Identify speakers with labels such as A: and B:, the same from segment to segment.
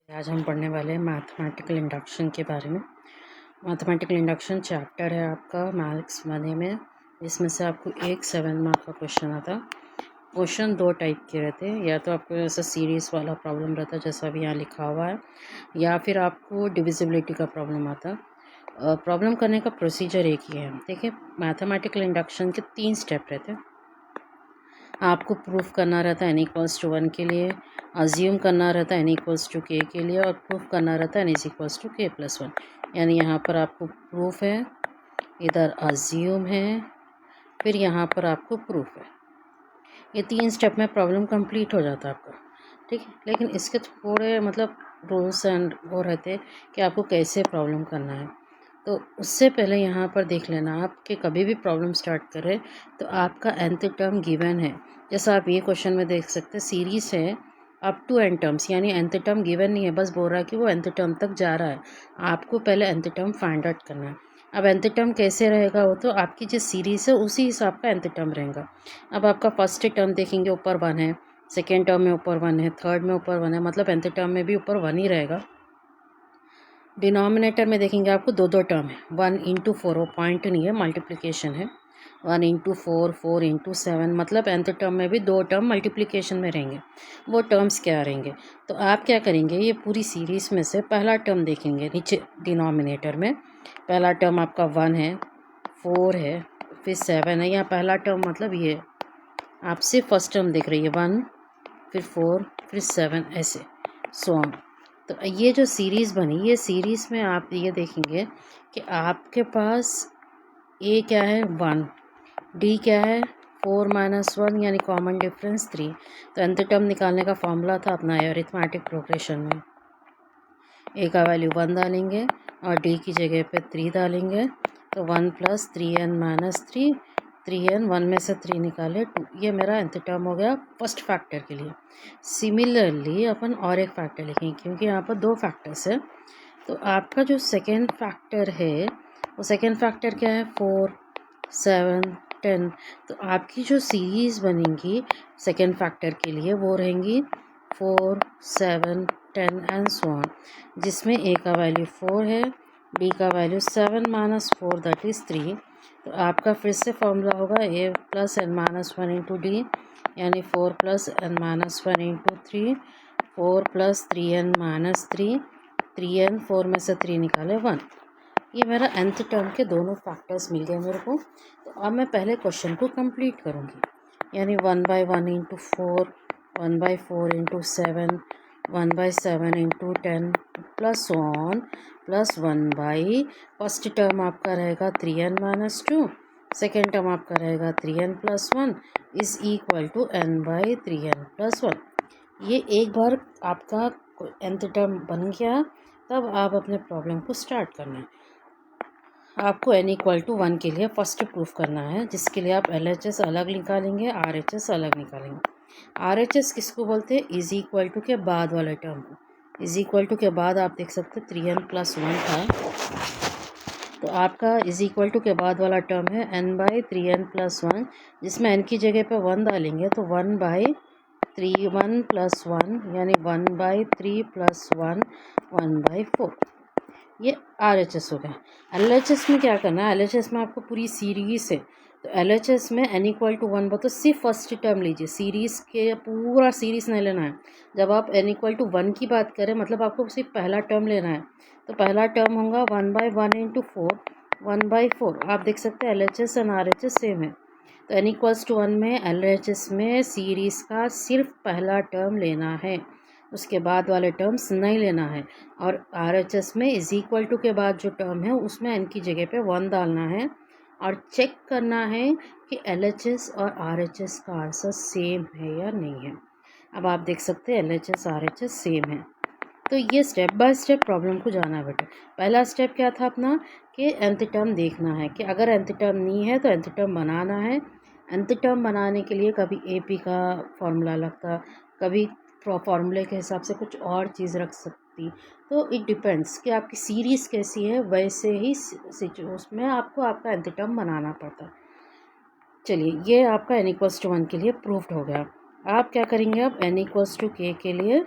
A: आज हम पढ़ने वाले हैं मैथमेटिकल इंडक्शन के बारे में। मैथमेटिकल इंडक्शन चैप्टर है आपका मैथ्स 1 में, जिसमें से आपको एक 7 मार्क का क्वेश्चन आता। क्वेश्चन दो टाइप के रहते हैं, या तो आपको ऐसा सीरीज़ वाला प्रॉब्लम रहता है जैसा अभी यहाँ लिखा हुआ है, या फिर आपको डिविजिबिलिटी का प्रॉब्लम आता। प्रॉब्लम करने का प्रोसीजर एक ही है। देखिए, मैथमेटिकल इंडक्शन के 3 स्टेप रहते हैं। आपको प्रूफ करना रहता है n=1 के लिए, अज्यूम करना रहता है n=k के लिए, और प्रूफ करना रहता है n=k+1। यानी यहाँ पर आपको प्रूफ है, इधर अज्यूम है, फिर यहाँ पर आपको प्रूफ है। ये 3 स्टेप में प्रॉब्लम कंप्लीट हो जाता है आपका, ठीक है। लेकिन इसके थोड़े रूल्स एंड वो रहते हैं कि आपको कैसे प्रॉब्लम करना है। तो उससे पहले यहाँ पर देख लेना आप कि कभी भी प्रॉब्लम स्टार्ट करें तो आपका nth टर्म गिवन है। जैसा आप ये क्वेश्चन में देख सकते हैं, सीरीज़ है अप टू n टर्म्स, यानी nth टर्म गिवन नहीं है, बस बोल रहा है कि वो nth टर्म तक जा रहा है। आपको पहले nth टर्म फाइंड आउट करना है। अब nth टर्म कैसे रहेगा, वो तो आपकी जो सीरीज़ है उसी हिसाब का nth टर्म रहेगा। अब आपका फर्स्ट टर्म देखेंगे ऊपर 1 है, सेकेंड टर्म में ऊपर 1 है, थर्ड में ऊपर 1 है, मतलब nth टर्म में भी ऊपर 1 ही रहेगा। डिनोमिनेटर में देखेंगे आपको दो टर्म है, 1 × 4, वो पॉइंट नहीं है, मल्टीप्लिकेशन है। 1 × 4, 4 × 7, मतलब nth टर्म में भी 2 टर्म मल्टीप्लिकेशन में रहेंगे। वो टर्म्स क्या रहेंगे, तो आप क्या करेंगे, ये पूरी सीरीज़ में से पहला टर्म देखेंगे नीचे डिनोमिनेटर में। पहला टर्म आपका 1 है, 4 है, फिर 7 है। यहाँ पहला टर्म मतलब ये आपसे फर्स्ट टर्म दिख रही है, 1 फिर 4 फिर 7, ऐसे सो ऑन। तो ये जो सीरीज़ बनी, ये सीरीज़ में आप ये देखेंगे कि आपके पास ए क्या है 1, डी क्या है 4 - 1, यानी कॉमन डिफरेंस 3। तो nth टर्म निकालने का फॉर्मूला था अपना अरिथमेटिक प्रोग्रेशन में, ए का वैल्यू 1 डालेंगे और डी की जगह पे 3 डालेंगे। तो 1 + 3n - 3, 3n 1 में से 3 निकाले 2। ये मेरा nth टर्म हो गया फर्स्ट फैक्टर के लिए। सिमिलरली अपन और एक फैक्टर लिखेंगे, क्योंकि यहाँ पर 2 फैक्टर्स है। तो आपका जो सेकेंड फैक्टर है, वो सेकेंड फैक्टर क्या है 4, 7, 10। तो आपकी जो सीरीज़ बनेंगी सेकेंड फैक्टर के लिए वो रहेंगी 4, 7, 10 एंड सो ऑन, जिसमें ए का वैल्यू 4 है, डी का वैल्यू 7 - 4 दैट इज़ 3। तो आपका फिर से फॉर्मूला होगा a + n - 1 × d, यानी 4 + n - 1 × 3, 4 + 3n - 3, 3n 4 में से 3 निकाले 1। ये मेरा nth टर्म के दोनों फैक्टर्स मिल गए मेरे को। तो अब मैं पहले क्वेश्चन को कंप्लीट करूँगी, यानी 1/1 × 4, 1/4 × 7, 1/7 × 10 plus on plus 1/ first term आपका रहेगा 3n - 2, सेकेंड टर्म आपका रहेगा 3n + 1 = n/3n + 1। ये एक बार आपका nth टर्म बन गया, तब आप अपने प्रॉब्लम को स्टार्ट करना है। आपको n=1 के लिए फर्स्ट प्रूफ करना है, जिसके लिए आप LHS अलग निकालेंगे, RHS अलग निकालेंगे। RHS किसको बोलते हैं, = के बाद वाले टर्म को। के बाद आप देख सकते 3n + 1 था, तो आपका = के बाद वाला टर्म है n/3n + 1, जिसमें n की जगह पे 1 डालेंगे तो 1/3, 1 + 1 यानी 1/3 + 1, 1/4। ये RHS हो गया। LHS में क्या करना है, LHS में आपको पूरी सीरीज़ है, तो LHS में n=1 तो सिर्फ फर्स्ट टर्म लीजिए, सीरीज़ के पूरा सीरीज़ नहीं लेना है। जब आप n=1 की बात करें, मतलब आपको सिर्फ पहला टर्म लेना है, तो पहला टर्म होगा 1/1 × 4, 1/4। आप देख सकते हैं LHS और RHS सेम है। तो n=1 में LHS में सीरीज़ का सिर्फ पहला टर्म लेना है, उसके बाद वाले टर्म्स नहीं लेना है। और RHS में = के बाद जो टर्म है उसमें n की जगह पे 1 डालना है और चेक करना है कि LHS और RHS का आंसर सेम है या नहीं है। अब आप देख सकते हैं LHS RHS सेम है। तो ये स्टेप बाय स्टेप प्रॉब्लम को जाना बेटा। पहला स्टेप क्या था अपना, कि nth टर्म देखना है, कि अगर nth टर्म नहीं है तो nth टर्म बनाना है। nth टर्म बनाने के लिए कभी AP का फॉर्मूला लगता, कभी फॉर्मूले के हिसाब से कुछ और चीज़ रख सकती। तो इट डिपेंड्स कि आपकी सीरीज़ कैसी है, वैसे ही उसमें आपको आपका nth टर्म बनाना पड़ता है। चलिए, ये आपका n=1 के लिए प्रूफ्ड हो गया। आप क्या करेंगे, अब n=k के लिए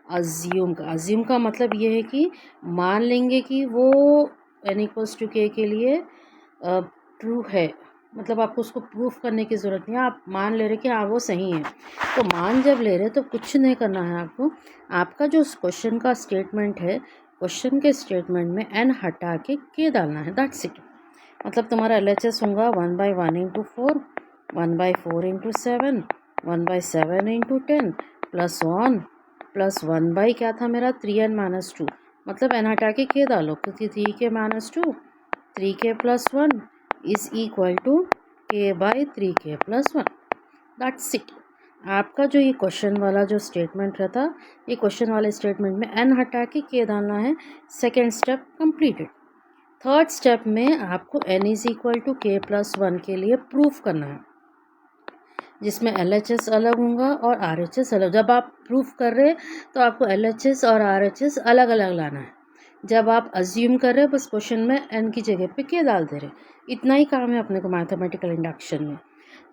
A: अज्यूम का मतलब ये है कि मान लेंगे कि वो n=k के लिए ट्रू है, मतलब आपको उसको प्रूफ करने की ज़रूरत नहीं है, आप मान ले रहे कि हाँ वो सही है। तो मान जब ले रहे तो कुछ नहीं करना है आपको, आपका जो क्वेश्चन का स्टेटमेंट है, क्वेश्चन के स्टेटमेंट में n हटा के k डालना है, दैट्स इट। मतलब तुम्हारा LHS होगा 1/1 × 4, 1/4 × 7, 1/7 × 10 +1 +1 क्या था मेरा 3n - 2, मतलब n हटा के k डालो, क्योंकि 3k - 2 3k + 1 = k/3k + 1, that's it. आपका जो ये क्वेश्चन वाला जो स्टेटमेंट रहता, ये क्वेश्चन वाले स्टेटमेंट में n हटा के k डालना है। Second step completed. Third step में आपको n = k + 1 के लिए प्रूफ करना है, जिसमें LHS अलग होगा और RHS अलग। जब आप प्रूफ कर रहे तो आपको LHS और RHS अलग अलग लाना है। जब आप अज्यूम कर रहे बस क्वेश्चन में n की जगह पे k डाल दे रहे, इतना ही काम है अपने को मैथमेटिकल इंडक्शन में।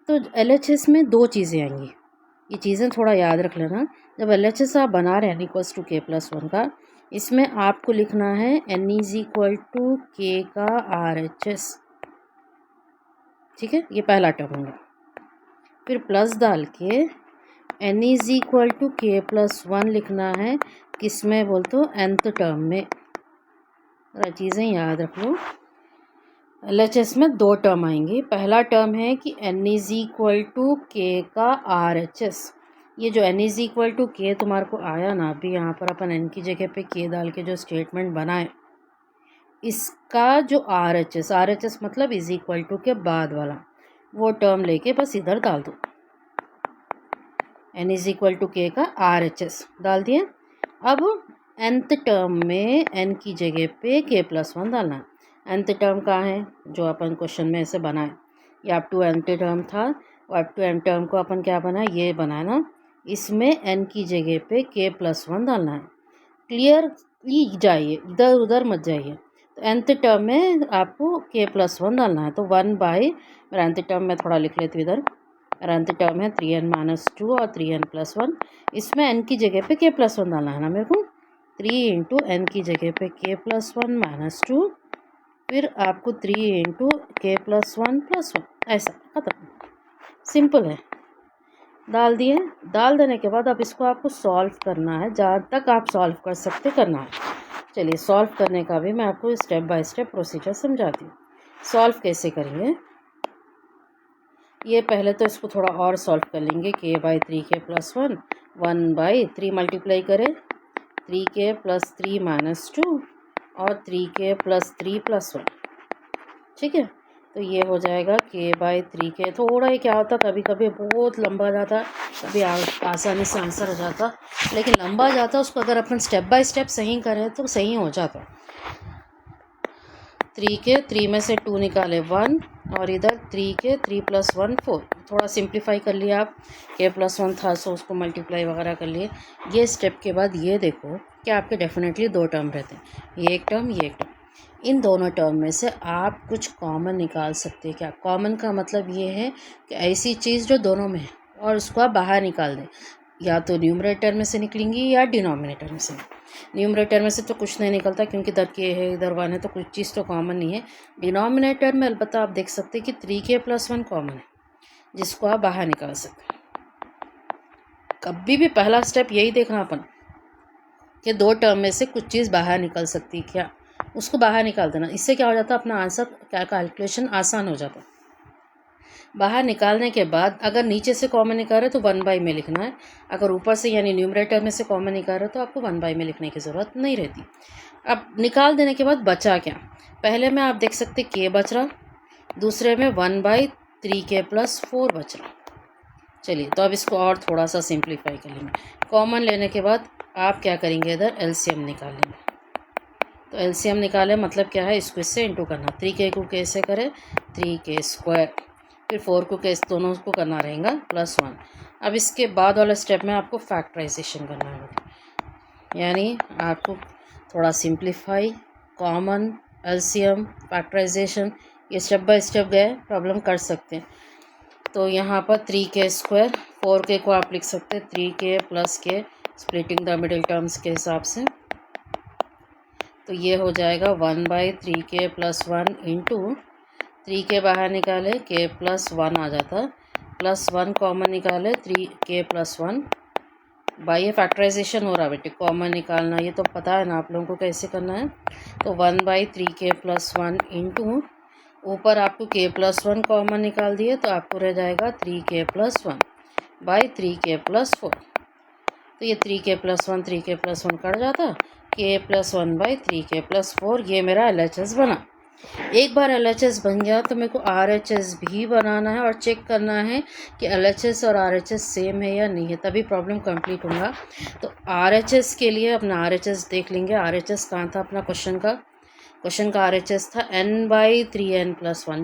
A: तो LHS में दो चीज़ें आएंगी, ये चीज़ें थोड़ा याद रख लेना। जब LHS आप बना रहे हैं n = k + 1 का, इसमें आपको लिखना है n = k का RHS, ठीक है, ये पहला टर्म होगा। फिर प्लस डाल के n = k + 1 लिखना है, किसमें बोल तो nth टर्म में। चीज़ें याद रख लो। LHS में दो टर्म आएंगे, पहला टर्म है कि n = k का RHS। ये जो n = k तुम्हारे को आया ना, अभी यहाँ पर अपन n की जगह पे k डाल के जो स्टेटमेंट बनाए, इसका जो RHS मतलब = के बाद वाला वो टर्म लेके बस इधर डाल दो। n = k का RHS डाल दिए। अब nth टर्म में n की जगह पे k + 1 डालना है। nth टर्म कहाँ है, जो अपन क्वेश्चन में ऐसे बनाए, ये अप टू nth टर्म था, और अप टू n टर्म को अपन क्या बनाए, ये बनाया ना, इसमें n की जगह पे k + 1 डालना है। क्लियरली जाइए, इधर उधर मत जाइए। तो nth टर्म में आपको k + 1 डालना है, तो 1/, मेरा nth टर्म में थोड़ा लिख लेती हूँ इधर। मेरा nth टर्म है 3n - 2 और 3n + 1, इसमें n की जगह पे k + 1 डालना है ना मेरे को। 3 × n की जगह पे k + 1 - 2, फिर आपको 3 × k + 1 + 1, ऐसा खत्म। सिंपल है। डाल दिए, डाल देने के बाद अब इसको आपको सॉल्व करना है, जहाँ तक आप सॉल्व कर सकते करना है। चलिए सॉल्व करने का भी मैं आपको स्टेप बाय स्टेप प्रोसीजर समझाती हूँ। सॉल्व कैसे करेंगे, ये पहले तो इसको थोड़ा और सॉल्व कर लेंगे। k/3k + 1 1/3 मल्टीप्लाई करें 3k + 3 - 2 और 3k + 3 + 1, ठीक है। तो ये हो जाएगा k/3k। थोड़ा ही क्या होता, कभी कभी बहुत लंबा जाता, कभी आसानी से आंसर हो जाता, लेकिन लंबा जाता उसको अगर अपन स्टेप बाय स्टेप सही करें तो सही हो जाता। 3k, 3 में से 2 निकाले 1, और इधर 3k 3 + 1 4, थोड़ा सिंप्लीफाई कर लिया आप, k + 1 था सो उसको मल्टीप्लाई वगैरह कर लिए। ये स्टेप के बाद ये देखो कि आपके डेफिनेटली दो टर्म रहते हैं, ये एक टर्म ये एक टर्म। इन दोनों टर्म में से आप कुछ कॉमन निकाल सकते हैं। क्या कॉमन का मतलब ये है कि ऐसी चीज़ जो दोनों में है और उसको आप बाहर निकाल दें, या तो न्यूमरेटर में से निकलेंगी या डिनोमिनेटर में से। न्यूमरेटर में से तो कुछ नहीं निकलता, क्योंकि इधर k है इधर 1 है, तो कुछ चीज़ तो कॉमन नहीं है। डिनोमिनेटर में अलबत्ता आप देख सकते हैं कि 3k + 1 कॉमन है, जिसको आप बाहर निकाल सकते हैं। कभी भी पहला स्टेप यही देखना अपन कि दो टर्म में से कुछ चीज़ बाहर निकल सकती है क्या, उसको बाहर निकाल देना। इससे क्या हो जाता है, अपना आंसर क्या कैलकुलेशन आसान हो जाता है। बाहर निकालने के बाद अगर नीचे से कॉमन निकाल रहे तो 1/, में लिखना है। अगर ऊपर से यानी न्यूमरेटर में से कॉमन निकाल रहे तो आपको 1/, में लिखने की ज़रूरत नहीं रहती। अब निकाल देने के बाद बचा क्या, पहले में आप देख सकते k बच रहा, दूसरे में 1/3k + 4 बच रहा। चलिए तो अब इसको और थोड़ा सा सिंप्लीफाई कर लेंगे। कॉमन लेने के बाद आप क्या करेंगे, इधर LCM निकाल लेंगे। तो LCM निकाले मतलब क्या है, इसको इससे इंटू करना। 3k को k से करें 3k², फिर 4 को k, दोनों को करना रहेगा +1। अब इसके बाद वाला स्टेप में आपको फैक्टराइजेशन करना है, यानी आपको थोड़ा सिंप्लीफाई, कॉमन, LCM, फैक्टराइजेशन, ये स्टेप बाय स्टेप गए, प्रॉब्लम कर सकते हैं। तो यहाँ पर 3k², 4k को आप लिख सकते हैं 3k + k, splitting the middle terms के हिसाब से। तो ये हो जाएगा 1/3k + 1 इंटू 3k बाहर निकाले k + 1 आ जाता, +1 कॉमन निकाले 3k + 1 बाई ये फैक्टराइजेशन हो रहा बेटे, कॉमन निकालना ये तो पता है ना आप लोगों को कैसे करना है। तो 1/3k + 1 इंटू ऊपर आपको k + 1 कॉमन निकाल दिए तो आपको रह जाएगा 3k + 1 बाई 3k + 4। तो ये 3k + 1 3k + 1 कट जाता, k + 1 बाई 3k + 4। ये मेरा LHS बना। एक बार LHS बन गया तो मेरे को RHS भी बनाना है और चेक करना है कि LHS और RHS सेम है या नहीं है, तभी प्रॉब्लम कंप्लीट होगा। तो RHS के लिए अपना RHS देख लेंगे। RHS कहाँ था अपना क्वेश्चन का RHS था n/3n + 1।